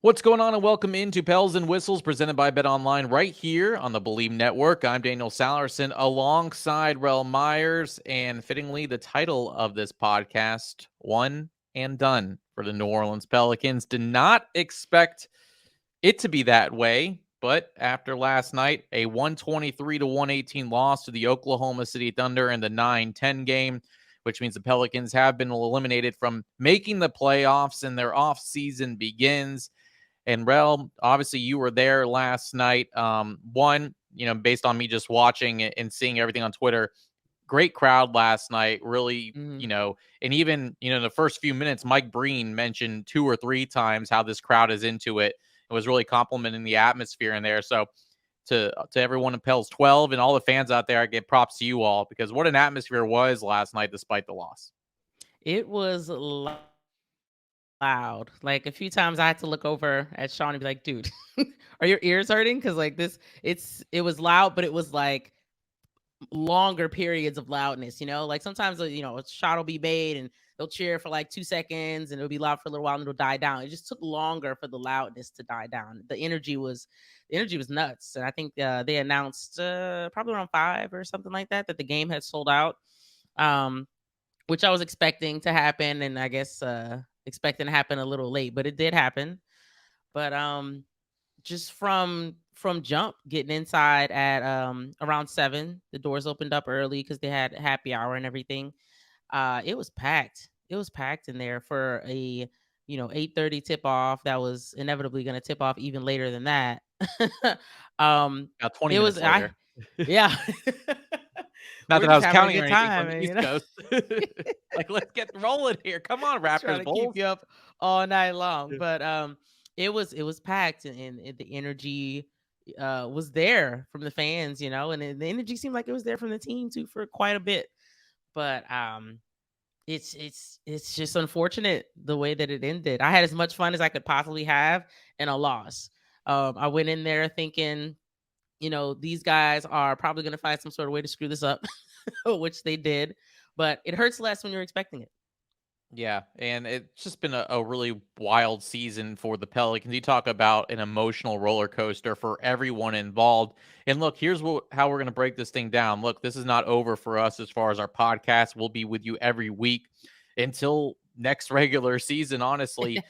What's going on, and welcome into Pels and Whistles presented by Bet Online right here on the Believe Network. I'm Daniel Salerson alongside Rel Myers, and fittingly, the title of this podcast, One and Done for the New Orleans Pelicans. Did not expect it to be that way, but after last night, a 123-118 loss to the Oklahoma City Thunder in the 9-10 game, which means the Pelicans have been eliminated from making the playoffs and their offseason begins. And Rel, obviously you were there last night. Based on me just watching it and seeing everything on Twitter, great crowd last night. Really, Mhm. and even, in the first few minutes, Mike Breen mentioned 2 or 3 times how this crowd is into it. It was really complimenting the atmosphere in there. So to everyone in Pels 12 and all the fans out there, I give props to you all because what an atmosphere was last night despite the loss. It was loud. Like, a few times I had to look over at Sean and be like, "Dude, are your ears hurting?" Because like it was loud, but it was like longer periods of loudness. Like sometimes a shot will be made and they'll cheer for like 2 seconds and it'll be loud for a little while and it'll die down. It just took longer for the loudness to die down. The energy was nuts, and I think they announced probably around 5 or something like that the game had sold out. Um, which I was expecting to happen, and I guess expecting to happen a little late, but it did happen. But just from jump, getting inside at around 7, the doors opened up early because they had happy hour and everything. It was packed. It was packed in there for a 8:30 tip off that was inevitably going to tip off even later than that. um, About 20 it was minutes I later. Yeah. Not We're that I just was having a counting or good anything from time, the and East Coast. Like, let's get rolling here. Come on, trying Raptors to keep Bulls. you up all night long. Yeah. But it was packed, and the energy was there from the fans, and the energy seemed like it was there from the team too for quite a bit. But it's just unfortunate the way that it ended. I had as much fun as I could possibly have in a loss. I went in there thinking, these guys are probably going to find some sort of way to screw this up, which they did. But it hurts less when you're expecting it. Yeah, and it's just been a really wild season for the Pelicans. You talk about an emotional roller coaster for everyone involved. And look, here's how we're going to break this thing down. Look, this is not over for us as far as our podcast. We'll be with you every week until next regular season, honestly.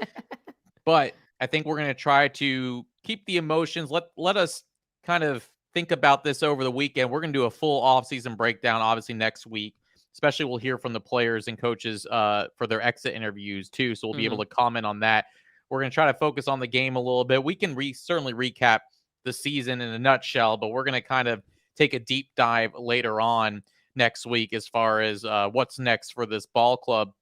But I think we're going to try to keep the emotions. Let us kind of think about this over the weekend. We're going to do a full offseason breakdown, obviously, next week. Especially, we'll hear from the players and coaches for their exit interviews, too. So we'll be able Hmm. to comment on that. We're going to try to focus on the game a little bit. We can certainly recap the season in a nutshell, but we're going to kind of take a deep dive later on next week as far as what's next for this ball club.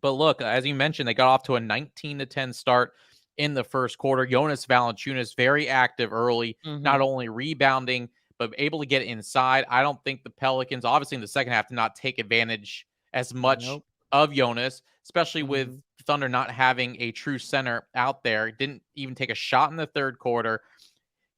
But look, as you mentioned, they got off to a 19-10 start in the first quarter. Jonas Valanciunas very active early, not Hmm. only rebounding but able to get inside. I don't think the Pelicans, obviously in the second half, did not take advantage as much Nope. of Jonas, especially with Hmm. Thunder not having a true center out there. Didn't even take a shot in the third quarter.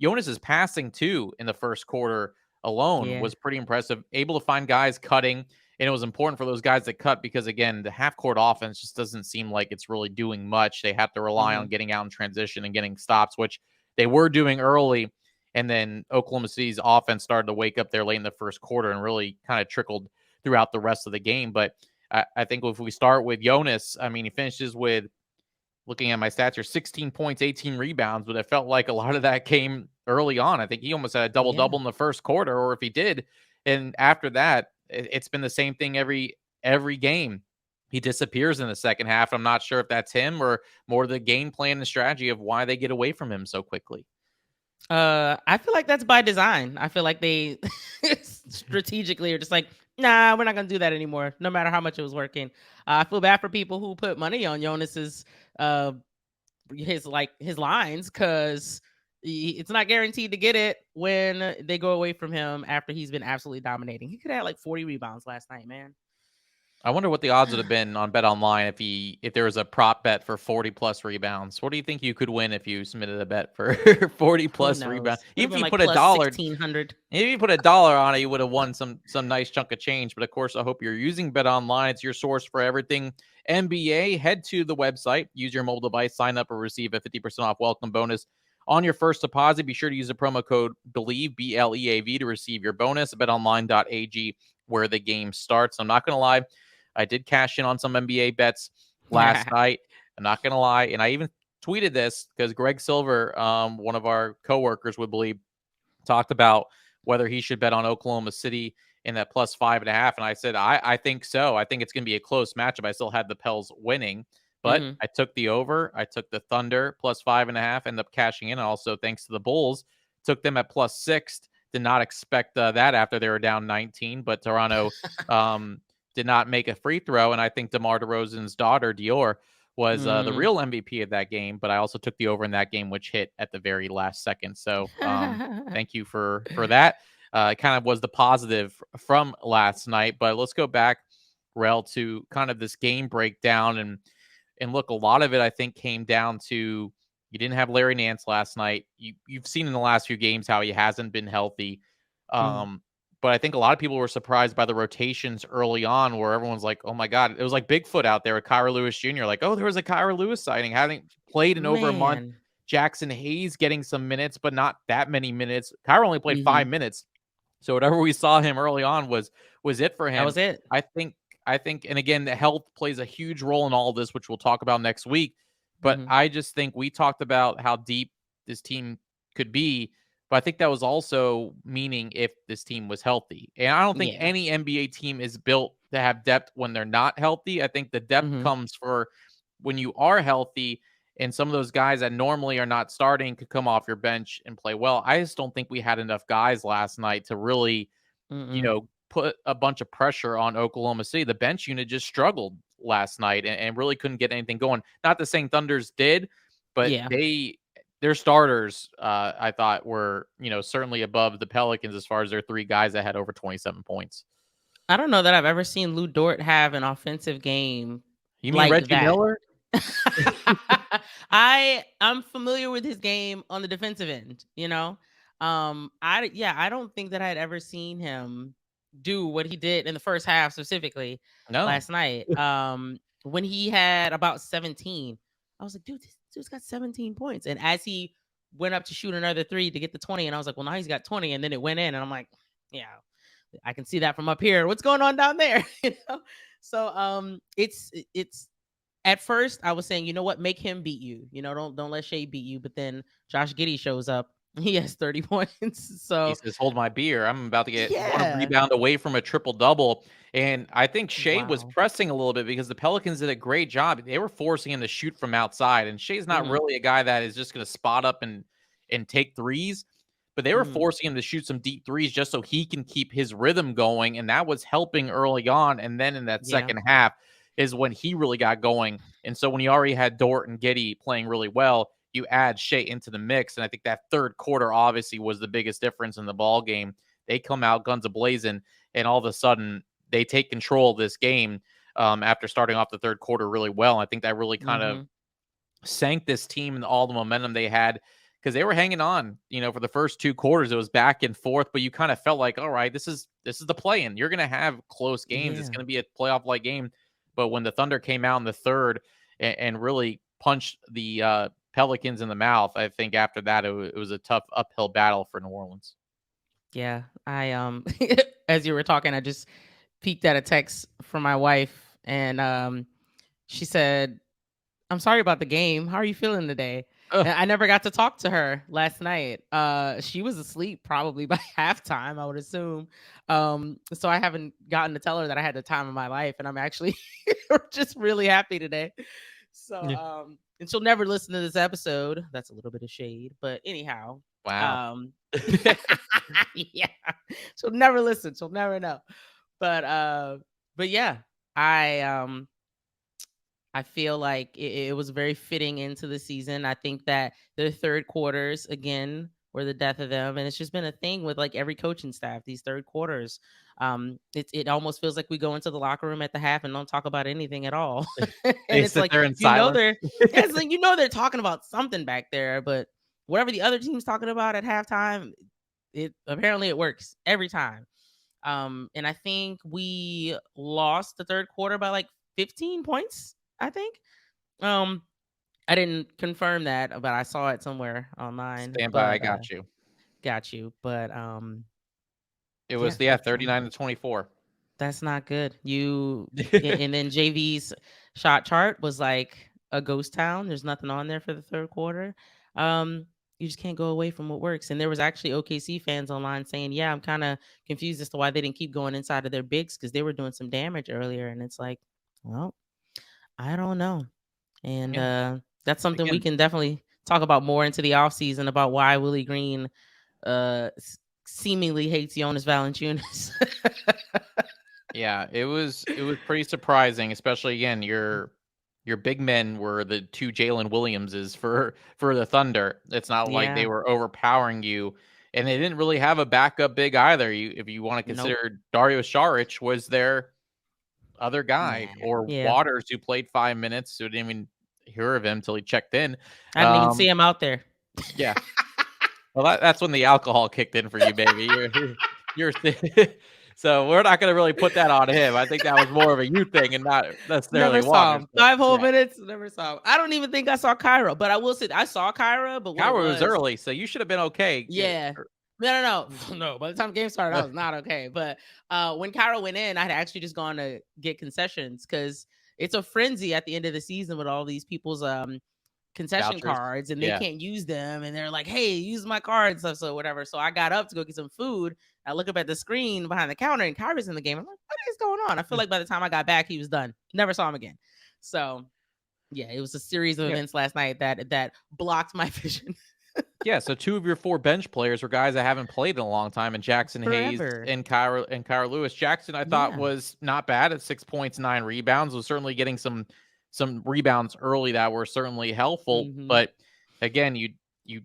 Jonas's passing too in the first quarter alone Yeah. was pretty impressive. Able to find guys cutting, and it was important for those guys that cut because again, the half court offense just doesn't seem like it's really doing much. They have to rely on Hmm. getting out in transition and getting stops, which they were doing early. And then Oklahoma City's offense started to wake up there late in the first quarter and really kind of trickled throughout the rest of the game. But I think if we start with Jonas, I mean, he finishes with, looking at my stats here, 16 points, 18 rebounds, but it felt like a lot of that came early on. I think he almost had a double Yeah. double in the first quarter, or if he did, and after that, it's been the same thing every game. He disappears in the second half. I'm not sure if that's him or more the game plan and strategy of why they get away from him so quickly. I feel like that's by design. I feel like they strategically are just like, nah, we're not gonna do that anymore, no matter how much it was working. I feel bad for people who put money on Jonas's uh his lines, because it's not guaranteed to get it when they go away from him after he's been absolutely dominating. He could have had like 40 rebounds last night, man. I wonder what the odds would have been on Bet Online if there was a prop bet for 40 plus rebounds. What do you think you could win if you submitted a bet for 40 Who plus rebounds? knows? Would have Even if been you like put a plus dollar, 1,600. if you put a dollar on it, you would have won some nice chunk of change. But of course, I hope you're using Bet Online. It's your source for everything NBA. Head to the website, use your mobile device, sign up, or receive a 50% off welcome bonus on your first deposit. Be sure to use the promo code BELIEVE BLEAV to receive your bonus. BetOnline.ag, where the game starts. I'm not gonna lie, I did cash in on some NBA bets last night. I'm not gonna lie, and I even tweeted this because Greg Silver, one of our coworkers, would believe, talked about whether he should bet on Oklahoma City in that plus 5.5. And I said, I think so. I think it's going to be a close matchup. I still had the Pels winning, but Hmm. I took the over. I took the Thunder plus 5.5, ended up cashing in. And also, thanks to the Bulls, took them at plus 6. Did not expect that after they were down 19, but Toronto um, did not make a free throw. And I think DeMar DeRozan's daughter, Dior, was the Mm. real MVP of that game, but I also took the over in that game, which hit at the very last second. So thank you for that. It kind of was the positive from last night. But let's go back, Rel, to kind of this game breakdown and look. A lot of it, I think, came down to you didn't have Larry Nance last night. You've seen in the last few games how he hasn't been healthy. Mhm. But I think a lot of people were surprised by the rotations early on, where everyone's like, "Oh my god!" It was like Bigfoot out there with Kyra Lewis Jr. Like, "Oh, there was a Kyra Lewis sighting." Having played in over a month, Man. Jackson Hayes getting some minutes, but not that many minutes. Kyra only played Mhm. 5 minutes, so whatever we saw him early on was it for That him. was it. I think I think, and again, the health plays a huge role in all of this, which we'll talk about next week. But Mhm. I just think we talked about how deep this team could be, but I think that was also meaning if this team was healthy. And I don't think Yeah. any NBA team is built to have depth when they're not healthy. I think the depth Mhm. comes for when you are healthy and some of those guys that normally are not starting could come off your bench and play well. I just don't think we had enough guys last night to really, Mm-mm. put a bunch of pressure on Oklahoma City. The bench unit just struggled last night and really couldn't get anything going. Not the saying Thunders did, but Yeah. their starters, I thought were, certainly above the Pelicans as far as their three guys that had over 27 points. I don't know that I've ever seen Lou Dort have an offensive game You mean like Reggie that. Miller? I'm familiar with his game on the defensive end, you know. I don't think that I had ever seen him do what he did in the first half specifically No. last night. When he had about 17, I was like, dude, this dude's got 17 points. And as he went up to shoot another three to get the 20, and I was like, well, now he's got 20, and then it went in, and I'm like, yeah, I can see that from up here. What's going on down there? So it's at first I was saying, you know what, make him beat you. Don't let Shea beat you. But then Josh Giddey shows up. He has 30 points. He So says, "Hold my beer. I'm about to get one yeah. rebound away from a triple double." And I think Shea was Wow. pressing a little bit because the Pelicans did a great job. They were forcing him to shoot from outside, and Shea's not Hmm. really a guy that is just going to spot up and take threes. But they were Hmm. forcing him to shoot some deep threes just so he can keep his rhythm going, and that was helping early on. And then in that Yeah. second half is when he really got going. And so when you already had Dort and Giddey playing really well, you add Shea into the mix. And I think that third quarter obviously was the biggest difference in the ball game. They come out guns a blazing, and all of a sudden they take control of this game after starting off the third quarter really well. And I think that really kind of Hmm. sank this team and all the momentum they had because they were hanging on, for the first two quarters. It was back and forth, but you kind of felt like, all right, this is the play in. You're gonna have close games. It's Yeah. gonna be a playoff like game. But when the Thunder came out in the third and really punched the Pelicans in the mouth, I think after that it was a tough uphill battle for New Orleans. Yeah. I as you were talking, I just peeked at a text from my wife, and she said, I'm sorry about the game. How are you feeling today? Ugh, And I never got to talk to her last night. She was asleep probably by halftime, I would assume. So I haven't gotten to tell her that I had the time of my life, and I'm actually just really happy today. So, yeah. and she'll never listen to this episode. That's a little bit of shade, but anyhow, Wow. um, yeah, she'll never listen. She'll never know. But, uh, but yeah, I um I feel like it was very fitting into the season. I think that the third quarters again or the death of them. And it's just been a thing with like every coaching staff, these third quarters. It almost feels like we go into the locker room at the half and don't talk about anything at all. They And it's sit like, there in silence. it's like, they're talking about something back there, but whatever the other team's talking about at halftime, it works every time. And I think we lost the third quarter by like 15 points, I think. Um, I didn't confirm that, but I saw it somewhere online. Stand by, I But got you. got you. But It yeah, was, yeah, 39-24. that's not good. And then JV's shot chart was like a ghost town. There's nothing on there for the third quarter. Um, you just can't go away from what works. And there was actually OKC fans online saying, "Yeah, I'm kind of confused as to why they didn't keep going inside of their bigs because they were doing some damage earlier." And it's like, well, I don't know. And Yeah, that's something we again, can definitely talk about more into the offseason about why Willie Green seemingly hates Jonas Valanciunas. yeah, it was pretty surprising, especially again, your big men were the 2 Jalen Williamses for the Thunder. It's not like they Yeah. were overpowering you, and they didn't really have a backup big either. If you wanna Nope. consider Dario Saric was their other guy, Nah. or Yeah. Waters, who played 5 minutes, who didn't even hear of him till he checked in. I didn't even see him out there. Yeah. Well, that's when the alcohol kicked in for you, baby. You're so we're not gonna really put that on him. I think that was more of a you thing and not necessarily Never saw Waters, him. but 5 whole yeah. minutes, never saw him. I don't even think I saw Kyra, but I will say I saw Kyra, but what it Coward was was, early, so you should have been okay. yeah. No. No, by the time the game started, I was not okay. But when Kyra went in, I had actually just gone to get concessions because it's a frenzy at the end of the season with all these people's concession Vouchers. cards and they Yeah. can't use them and they're like, hey, use my card and stuff. So whatever. So I got up to go get some food. I look up at the screen behind the counter and Kyra's in the game. I'm like, what is going on? I feel like by the time I got back, he was done. Never saw him again. So yeah, it was a series of Yeah. events last night that blocked my vision Yeah, so 2 of your 4 bench players were guys that haven't played in a long time, and Jackson Hayes forever. and Kyra Lewis. Jackson, I thought, Yeah. was not bad at 6 points, 9 rebounds, was certainly getting some rebounds early that were certainly helpful, Mm-hmm. but again, you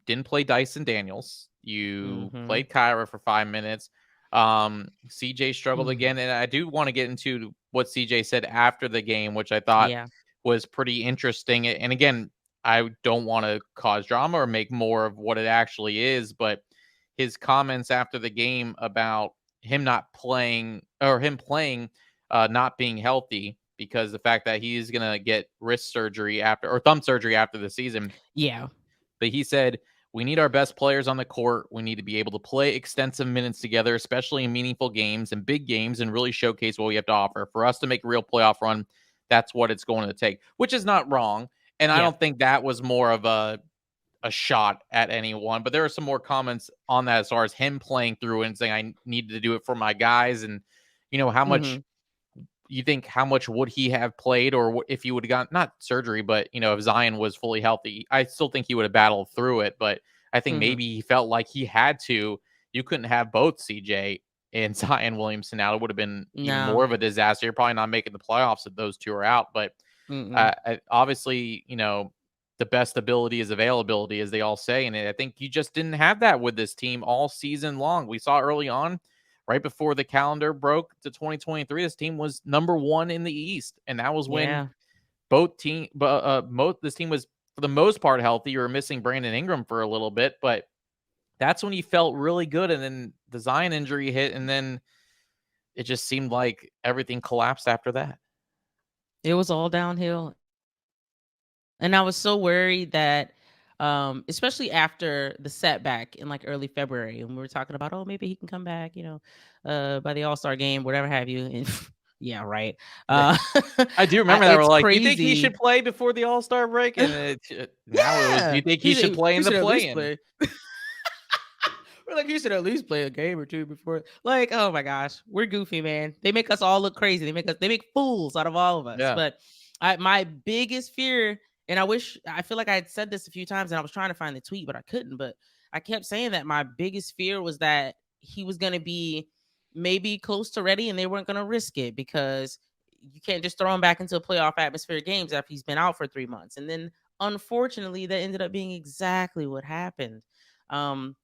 didn't play Dyson Daniels. You Mm-hmm. played Kyra for 5 minutes. CJ struggled again, and I do wanna get into what CJ said after the game, which I thought Yeah. was pretty interesting, and again, I don't want to cause drama or make more of what it actually is, but his comments after the game about him not playing or him playing, not being healthy because the fact that he is going to get wrist surgery after or thumb surgery after the season. Yeah. But he said, we need our best players on the court. We need to be able to play extensive minutes together, especially in meaningful games and big games, and really showcase what we have to offer. For us to make a real playoff run, that's what it's going to take, which is not wrong. And I Yeah. don't think that was more of a shot at anyone, but there are some more comments on that as far as him playing through and saying, I needed to do it for my guys. And, how Mm-hmm. much you think, how much would he have played, or if he would have gotten not surgery, but if Zion was fully healthy, I still think he would have battled through it. But I think Mm-hmm. maybe he felt like he had to. You couldn't have both CJ and Zion Williamson out. It would have been even more No. of a disaster. You're probably not making the playoffs if those two are out. But Mm-mm. obviously, the best ability is availability, as they all say. And I think you just didn't have that with this team all season long. We saw early on, right before the calendar broke to 2023, this team was number 1 in the East. And that was when Yeah. this team was, for the most part, healthy. You were missing Brandon Ingram for a little bit, but that's when you felt really good. And then the Zion injury hit, and then it just seemed like everything collapsed after that. It was all downhill. And I was so worried that, especially after the setback in like early February, and we were talking about, oh, maybe he can come back, by the All-Star game, whatever have you. And yeah, right. Uh, I do remember that. We're it's like, "You think he should crazy. play before the All-Star break?" And now it was, "Do Yeah, you think he should play in he the should at least play-in?" play. We're like, you should at least play a game or two before. Like, oh my gosh, we're goofy, man. They make us all look crazy. They make fools out of all of us. Yeah. But my biggest fear, and I feel like I had said this a few times, and I was trying to find the tweet, but I couldn't. But I kept saying that my biggest fear was that he was going to be maybe close to ready, and they weren't going to risk it because you can't just throw him back into a playoff atmosphere games after he's been out for 3 months. And then, unfortunately, that ended up being exactly what happened. Um,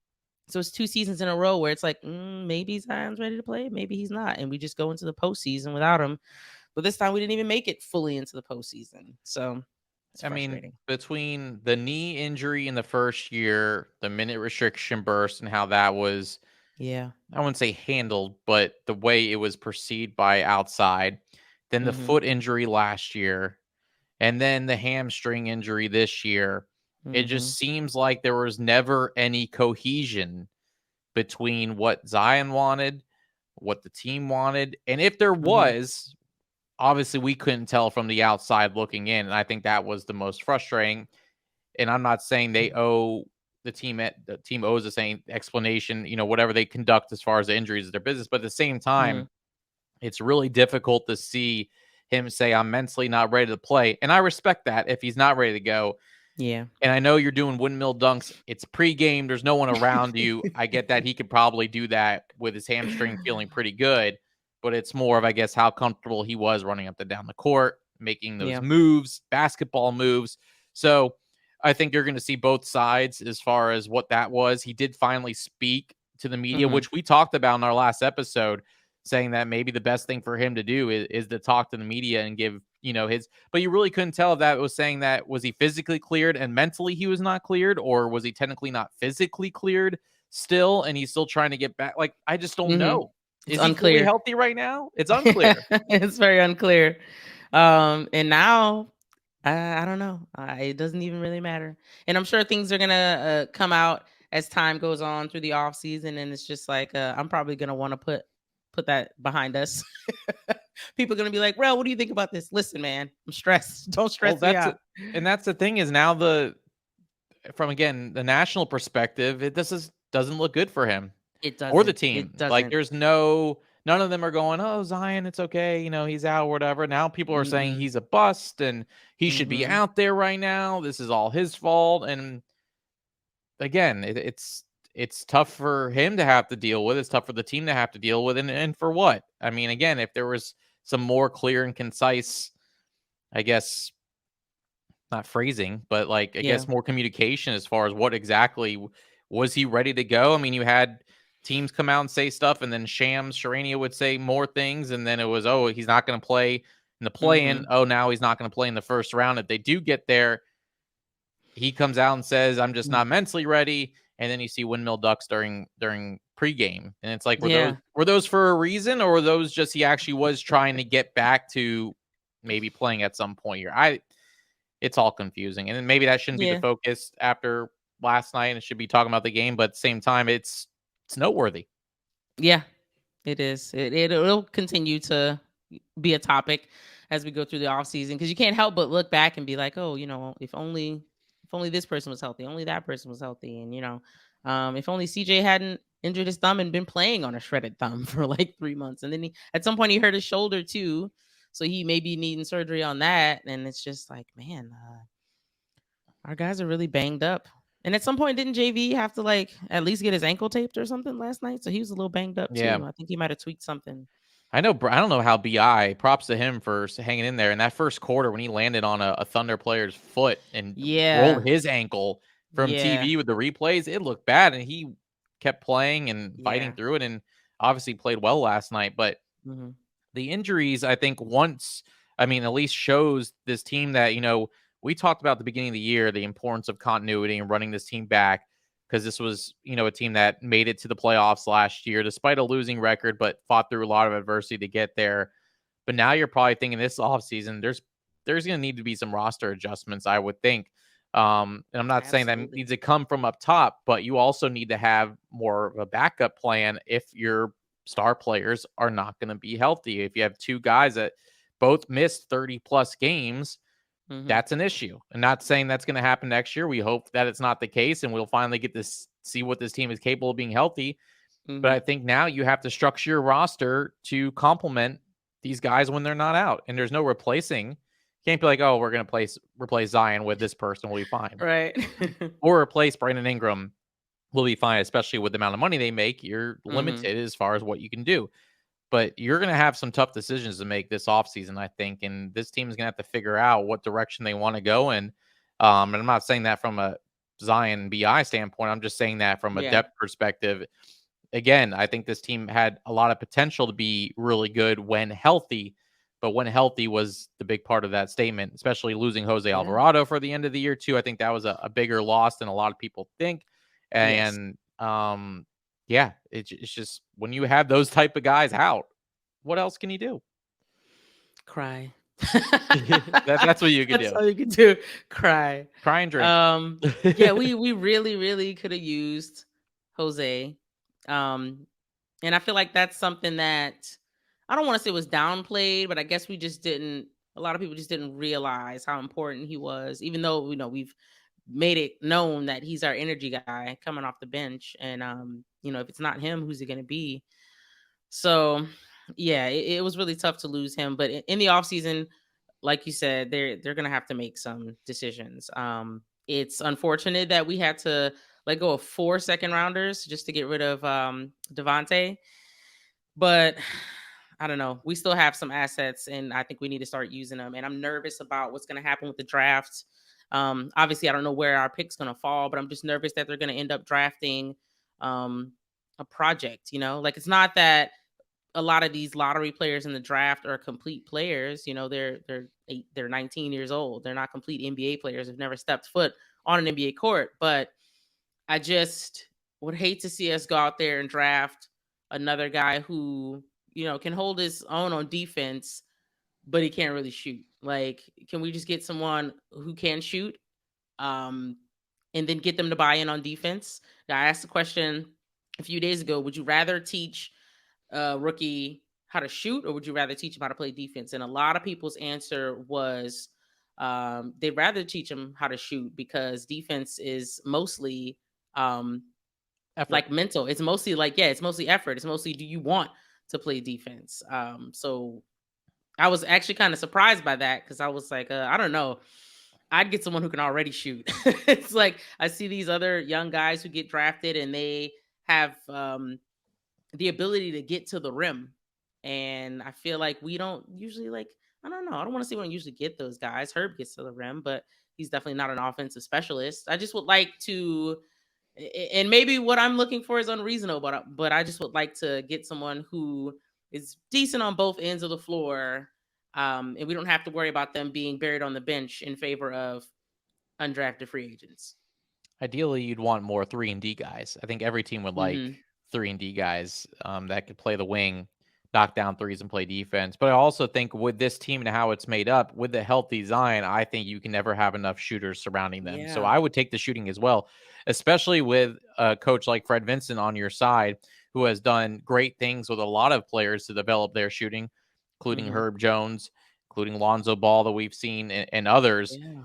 So it's 2 seasons in a row where it's like, maybe Zion's ready to play, maybe he's not, and we just go into the postseason without him. But this time we didn't even make it fully into the postseason, so it's I mean, frustrating. between the knee injury in the first year, the minute restriction burst, and how that was, Yeah. I wouldn't say handled, but the way it was perceived by outside, then the Mhm. foot injury last year, and then the hamstring injury this year, it Mhm. just seems like there was never any cohesion between what Zion wanted, what the team wanted. And if there Mhm. was, obviously we couldn't tell from the outside looking in. And I think that was the most frustrating. And I'm not saying they owe the team owes the same explanation, whatever they conduct as far as the injuries is their business. But at the same time, Mhm. it's really difficult to see him say, I'm mentally not ready to play. And I respect that if he's not ready to go. Yeah. And I know you're doing windmill dunks. It's pregame. There's no one around you. I get that he could probably do that with his hamstring feeling pretty good, but it's more of, I guess, how comfortable he was running up and down the court, making those Yeah. moves, basketball moves. So I think you're going to see both sides as far as what that was. He did finally speak to the media, Mhm. which we talked about in our last episode, saying that maybe the best thing for him to do is to talk to the media and give, his, but you really couldn't tell if that was saying that was he physically cleared and mentally he was not cleared, or was he technically not physically cleared still and he's still trying to get back. Like, I just don't Mhm. know. It's Is he fully unclear. healthy right now? It's unclear. It's very unclear. And now I don't know. It doesn't even really matter. And I'm sure things are gonna come out as time goes on through the off season, and it's just like I'm probably gonna want to put that behind us. People are gonna be like, "Well, what do you think about this?" Listen, man, I'm stressed. Don't Well, stress me out. and that's the thing is now from again the national perspective, this is doesn't look good for him It or the doesn't. It team. Like, doesn't. there's none of them are going, "Oh, Zion, it's okay, he's out, or whatever." Now people are saying Mm-mm. he's a bust and he should be Mm-hmm. out there right now. This is all his fault. And again, it's tough for him to have to deal with. It's tough for the team to have to deal with. And for what? I mean, again, if there was some more clear and concise, I guess, not phrasing, but like, I Yeah. guess, more communication as far as what exactly was he ready to go? I mean, you had teams come out and say stuff, and then Shams Charania would say more things, and then it was, oh, he's not going to play in the play-in. Mm-hmm. Oh, now he's not going to play in the first round. If they do get there, he comes out and says, I'm just not mentally ready. And then you see windmill ducks during pregame, and it's like, Yeah. were those for a reason, or were those just he actually was trying to get back to maybe playing at some point here? It's all confusing. And then maybe that shouldn't be the Yeah. focus after last night, and it should be talking about the game, but at the same time, it's noteworthy. Yeah. It is. It'll continue to be a topic as we go through the off season because you can't help but look back and be like, oh, if only this person was healthy, only that person was healthy, and if only CJ hadn't injured his thumb and been playing on a shredded thumb for like 3 months, and then at some point he hurt his shoulder too, so he may be needing surgery on that, and it's just like, man, our guys are really banged up. And at some point, didn't JV have to like at least get his ankle taped or something last night? So he was a little banged up Yeah. too. I think he might have tweaked something. I know. I don't know how Bi. Props to him for hanging in there in that first quarter when he landed on a Thunder player's foot and rolled Yeah. his ankle from Yeah. TV with the replays. It looked bad, and he kept playing and fighting Yeah. through it, and obviously played well last night. But Mhm. the injuries, I think, I mean, at least shows this team that, we talked about at the beginning of the year, the importance of continuity and running this team back, because this was, a team that made it to the playoffs last year despite a losing record, but fought through a lot of adversity to get there. But now you're probably thinking this offseason, there's going to need to be some roster adjustments, I would think. And I'm not saying that Absolutely. needs to come from up top, but you also need to have more of a backup plan if your star players are not going to be healthy. If you have two guys that both missed 30 plus games, Mhm. that's an issue. I'm not saying that's going to happen next year. We hope that it's not the case and we'll finally get to see what this team is capable of being healthy. But I Mhm. think now you have to structure your roster to complement these guys when they're not out. And there's no replacing. Can't be like, oh, we're going to replace Zion with this person. We'll be fine. Right. Or replace Brandon Ingram. We'll be fine, especially with the amount of money they make. You're Mhm. limited as far as what you can do. But you're going to have some tough decisions to make this offseason, I think. And this team is going to have to figure out what direction they want to go in. And I'm not saying that from a Zion BI standpoint. I'm just saying that from a Yeah. depth perspective. Again, I think this team had a lot of potential to be really good when healthy, but when healthy was the big part of that statement, especially losing Jose Yeah. Alvarado for the end of the year too. I think that was a bigger loss than a lot of people think. Yes. And yeah, it's just when you have those type of guys out, what else can you do? Cry. That's what you can That's do. all you can do. Cry. Cry and drink. Um, yeah, we really, really could have used Jose. Um, and I feel like that's something that I don't want to say was downplayed, but I guess we just didn't. A lot of people just didn't realize how important he was, even though we've made it known that he's our energy guy coming off the bench. And if it's not him, who's it going to be? So, yeah, it was really tough to lose him. But in the offseason, like you said, they're gonna have to make some decisions. It's unfortunate that we had to let go of 4 second rounders just to get rid of Devontae, but I don't know. We still have some assets, and I think we need to start using them. And I'm nervous about what's going to happen with the draft. Obviously, I don't know where our pick's going to fall, but I'm just nervous that they're going to end up drafting um, a project. Like it's not that a lot of these lottery players in the draft are complete players. They're 19 years old. They're not complete NBA players. They've never stepped foot on an NBA court. But I just would hate to see us go out there and draft another guy who can hold his own on defense, but he can't really shoot. Like, can we just get someone who can shoot, um, and then get them to buy in on defense? I asked the question a few days ago: would you rather teach rookie how to shoot, or would you rather teach him how to play defense? And a lot of people's answer was they'd rather teach him how to shoot because defense is mostly um, Effort. like mental. It's mostly like, yeah, it's mostly effort. It's mostly, do you want to play defense? So I was actually kind of surprised by that because I was like, I don't know. I'd get someone who can already shoot. It's like I see these other young guys who get drafted and they have the ability to get to the rim. And I feel like we don't usually like, I don't know. I don't want to say we don't usually get those guys. Herb gets to the rim, but he's definitely not an offensive specialist. I just would like to, and maybe what I'm looking for is unreasonable, but I just would like to get someone who is decent on both ends of the floor. And we don't have to worry about them being buried on the bench in favor of undrafted free agents. Ideally, you'd want more 3-and-D guys. I think every team would like Hmm. 3-and-D guys that could play the wing, knock down threes, and play defense. But I also think with this team and how it's made up, with the healthy Zion, I think you can never have enough shooters surrounding them. So Yeah. I would take the shooting as well, especially with a coach like Fred Vincent on your side, who has done great things with a lot of players to develop their shooting, including Hmm. Herb Jones, including Lonzo Ball that we've seen, and others. Yeah.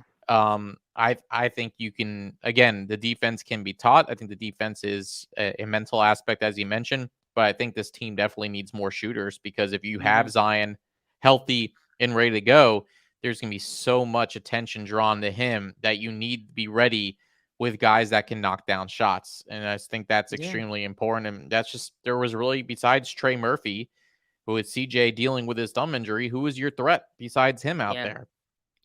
I think you can, again, the defense can be taught. I think the defense is a mental aspect, as you mentioned, but I think this team definitely needs more shooters because if you have Hmm. Zion healthy and ready to go, there's going to be so much attention drawn to him that you need to be ready with guys that can knock down shots. And I think that's Yeah. extremely important. And that's just, there was really, besides Trey Murphy, who is CJ dealing with his thumb injury, who is your threat besides him out Yeah. there?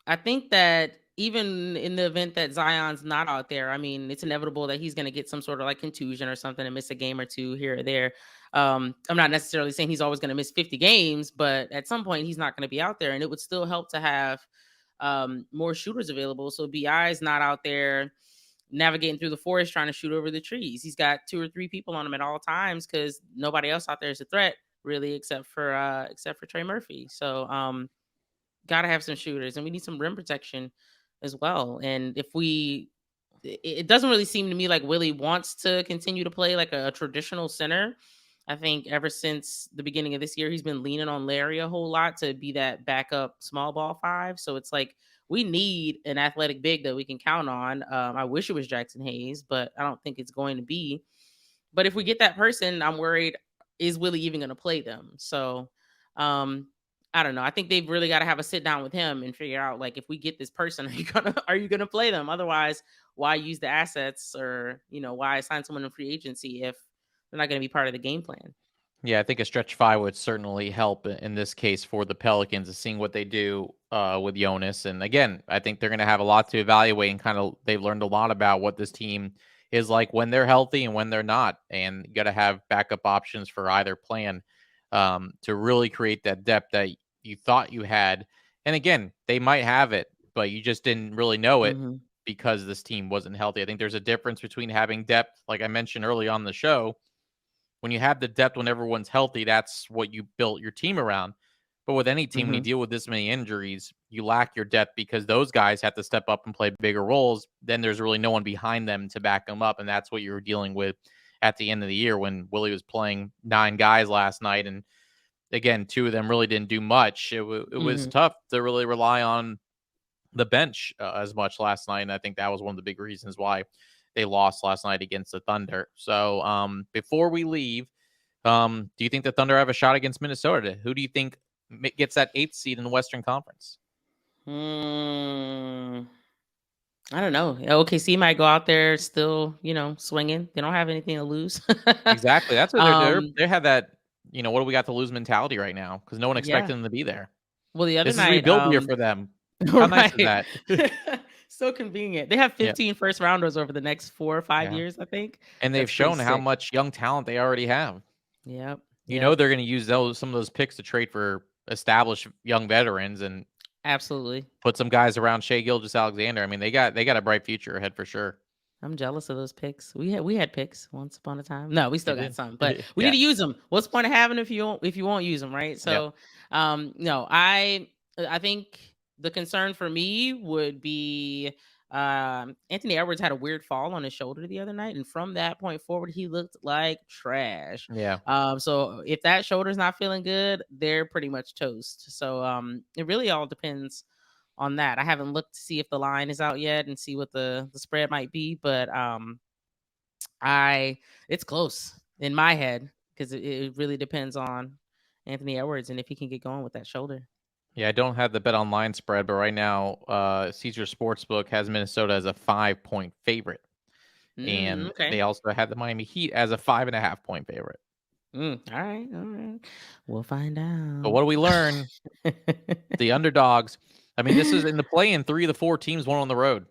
I think that even in the event that Zion's not out there, I mean, it's inevitable that he's going to get some sort of like contusion or something and miss a game or two here or there. I'm not necessarily saying he's always going to miss 50 games, but at some point he's not going to be out there, and it would still help to have more shooters available. So Bi is not out there navigating through the forest trying to shoot over the trees. He's got 2 or 3 people on him at all times because nobody else out there is a threat really, except for Trey Murphy. So gotta have some shooters, and we need some rim protection as well. And if we, it doesn't really seem to me like Willie wants to continue to play like a traditional center. I think ever since the beginning of this year, he's been leaning on Larry a whole lot to be that backup small ball five. So it's like we need an athletic big that we can count on. I wish it was Jackson Hayes, but I don't think it's going to be. But if we get that person, I'm worried, is Willie even going to play them? So um I don't know. I think they've really got to have a sit down with him and figure out, like, if we get this person, are you gonna play them? Otherwise, why use the assets, or why sign someone in free agency if they're not going to be part of the game plan? Yeah, I think a stretch five would certainly help in this case for the Pelicans, seeing what they do with Jonas. And again, I think they're going to have a lot to evaluate, and kind of they've learned a lot about what this team is like when they're healthy and when they're not. And you got to have backup options for either plan to really create that depth that you thought you had. And again, they might have it, but you just didn't really know it Hmm. because this team wasn't healthy. I think there's a difference between having depth, like I mentioned early on the show. When you have the depth when everyone's healthy, that's what you built your team around. But with any team, when you Hmm. deal with this many injuries, you lack your depth because those guys have to step up and play bigger roles. Then there's really no one behind them to back them up. And that's what you were dealing with at the end of the year when Willie was playing 9 guys last night. And again, 2 of them really didn't do much. It was Hmm. tough to really rely on the bench as much last night. And I think that was one of the big reasons why they lost last night against the Thunder. So before we leave, do you think the Thunder have a shot against Minnesota? Who do you think gets that 8th seed in the Western Conference? Mm, I don't know. OKC might go out there still, swinging. They don't have anything to lose. Exactly. That's what um, they have that. What do we got to lose mentality right now? Because no one yeah. expected them to be there. Well, the other This is night, rebuild year for them. How nice is right. that? So convenient. They have Yeah, 15 first rounders over the next 4 or 5 yeah. years, I think. And they've That's pretty shown how sick. much young talent they already have. Yep. You know Yep. they're going to use some of those picks to trade for established young veterans and Absolutely. put some guys around Shea Gilgeous-Alexander. I mean, they got a bright future ahead for sure. I'm jealous of those picks. We had picks once upon a time. No, we You still got did. some, but we need Yeah. to use them. What's the point of having if you won't use them, right? Yep. So, no, I think the concern for me would be Anthony Edwards had a weird fall on his shoulder the other night, and from that point forward, he looked like trash. Yeah. So if that shoulder's not feeling good, they're pretty much toast. So, it really all depends on that. I haven't looked to see if the line is out yet and see what the spread might be, but I it's close in my head because it really depends on Anthony Edwards and if he can get going with that shoulder. Yeah, I don't have the bet online spread, but right now, Caesar Sportsbook has Minnesota as a 5-point favorite, and Okay. they also have the Miami Heat as a 5.5-point favorite. All right. All right. We'll find But what out. do we learn? The underdogs. I mean, this is in the play-in. 3 of the 4 teams won on the road.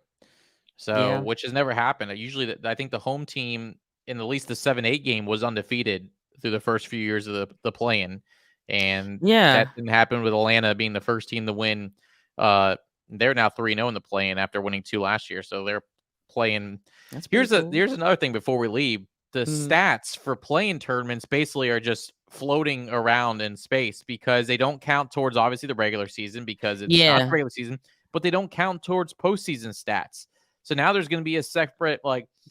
So, Yeah. which has never happened. Usually, I think the home team in at least the 7-8 game was undefeated through the first few years of the play-in, and that Yeah. didn't happen with Atlanta being the first team to win. Uh, they're now 3-0 in the play-in after winning 2 last year, so they're playing. That's pretty cool. Here's another thing before we leave. The Mhm. stats for play-in tournaments basically are just floating around in space because they don't count towards obviously the regular season because it's not the Yeah. regular season, but they don't count towards postseason stats. So now there's going to be a separate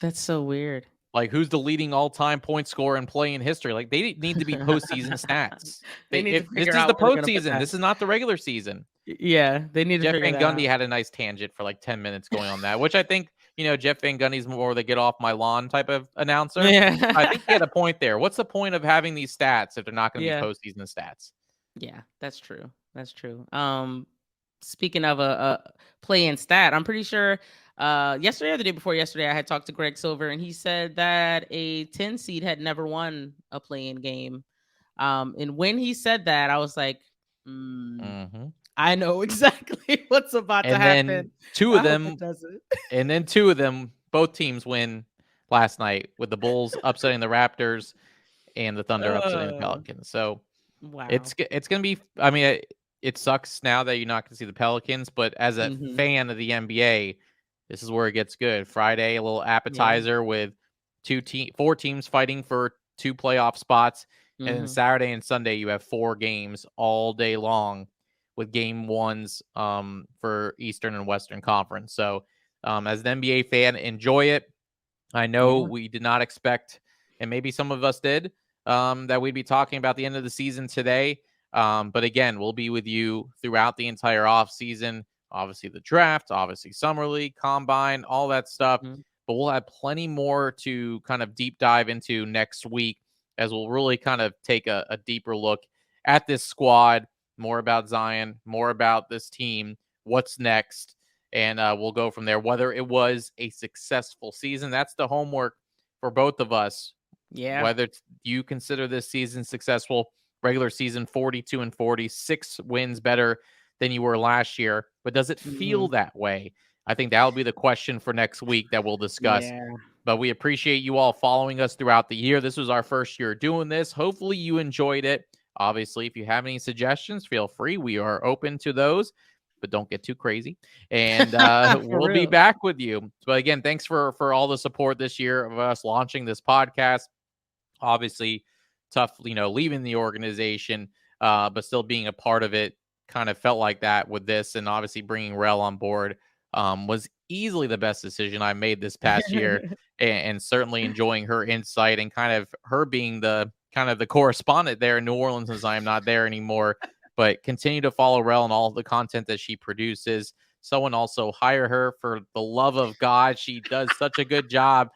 That's so weird. like who's the leading all-time point scorer in play in history. Like they need to be postseason stats. They need to This figure is out the where they're gonna put postseason. that. This is not the regular season. Yeah, they need to Jeff figure Van that Gundy out. had a nice tangent for like 10 minutes going on that, which I think, Jeff Van Gundy's more the get off my lawn type of announcer. I think he Yeah. had a point there. What's the point of having these stats if they're not going to be Yeah. postseason stats? Yeah, that's true. That's true. Speaking of a play-in stat, I'm pretty sure yesterday or the day before yesterday, I had talked to Greg Silver and he said that a 10 seed had never won a play-in game. And when he said that, I was like, mm, Hmm. I know exactly what's about to And then happen. I hope it doesn't. two of them, both teams win last night with the Bulls upsetting the Raptors and the Thunder upsetting the Uh, Pelicans. So wow. it's gonna be. I mean, it sucks now that you're not gonna see the Pelicans, but as a Hmm. fan of the NBA, this is where it gets good. Friday, a little Yeah. appetizer with 4 teams fighting for 2 playoff spots, and then Hmm. Saturday and Sunday you have 4 games all day long with game ones for Eastern and Western Conference. So as an NBA fan, enjoy it. I know Yeah. we did not expect, and maybe some of us did, that we'd be talking about the end of the season today. But again, we'll be with you throughout the entire off season. Obviously, the draft, obviously, summer league, combine, all that stuff. Mhm. But we'll have plenty more to kind of deep dive into next week as we'll really kind of take a deeper look at this squad, more about Zion, more about this team, what's next, and we'll go from there. Whether it was a successful season, that's the homework for both of us. Yeah. Whether you consider this season successful, regular season 42 and 40, 6 wins better than you were last year, but does it feel Mhm. that way? I think that'll be the question for next week that we'll discuss. Yeah. But we appreciate you all following us throughout the year. This was our first year doing this. Hopefully, you enjoyed it. Obviously, if you have any suggestions, feel free. We are open to those, but don't get too crazy. And For we'll be real. back with you. But again, thanks for all the support this year of us launching this podcast. Obviously, tough, leaving the organization, but still being a part of it. Kind of felt like that with this, and obviously bringing Rel on board was easily the best decision I made this past year, and certainly enjoying her insight and kind of her being the kind of the correspondent there in New Orleans since I am not there anymore. But continue to follow Rel and all the content that she produces. Someone also hire her for the love of God. She does such a good job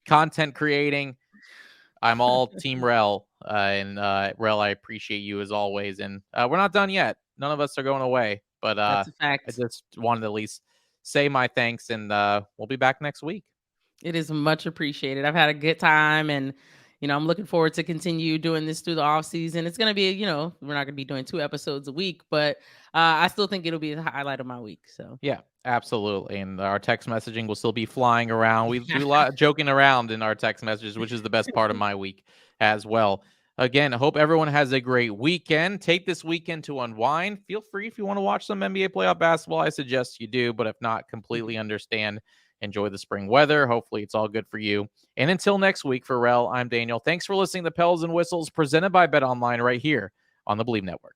content creating. I'm all Team Rel, and Rel, I appreciate you as always. And we're not done yet. None of us are going away, but That's a I fact. just wanted to at least say my thanks, and we'll be back next week. It is much appreciated. I've had a good time, and I'm looking forward to continue doing this through the off season. It's gonna be, we're not gonna be doing 2 episodes a week, but I still think it'll be the highlight of my week. So Yeah, absolutely. And our text messaging will still be flying around. We do a lot of joking around in our text messages, which is the best part of my week as well. Again, I hope everyone has a great weekend. Take this weekend to unwind. Feel free if you want to watch some NBA playoff basketball. I suggest you do, but if not, completely understand. Enjoy the spring weather. Hopefully, it's all good for you. And until next week, for Rel, I'm Daniel. Thanks for listening to Pels and Whistles, presented by Bet Online right here on the Believe Network.